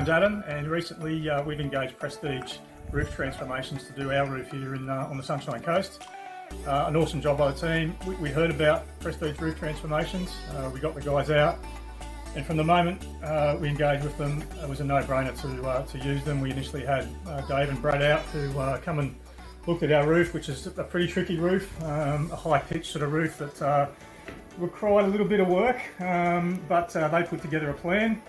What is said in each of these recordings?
name's Adam, and recently we've engaged Prestige Roof Transformations to do our roof here on the Sunshine Coast. An awesome job by the team. We heard about Prestige Roof Transformations, we got the guys out, and from the moment we engaged with them, it was a no-brainer to use them. We initially had Dave and Brad out to come and look at our roof, which is a pretty tricky roof, a high-pitched sort of roof that required a little bit of work, but they put together a plan.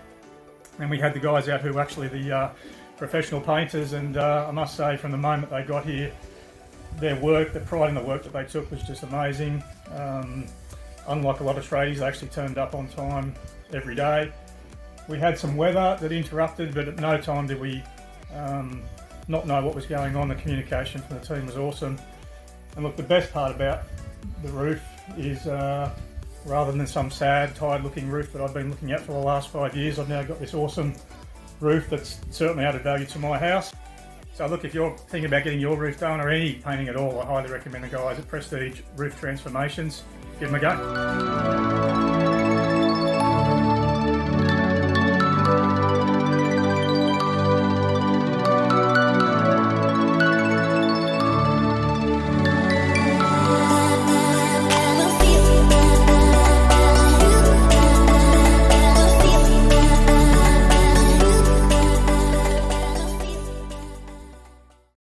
And we had the guys out who were actually the professional painters, and I must say from the moment they got here, their pride in the work that they took was just amazing. Unlike a lot of tradies, they actually turned up on time every day. We had some weather that interrupted, but at no time did we not know what was going on. The communication from the team was awesome. And look, the best part about the roof is rather than some sad, tired-looking roof that I've been looking at for the last 5 years, I've now got this awesome roof that's certainly added value to my house. So look, if you're thinking about getting your roof done or any painting at all, I highly recommend the guys at Prestige Roof Transformations. Give them a go.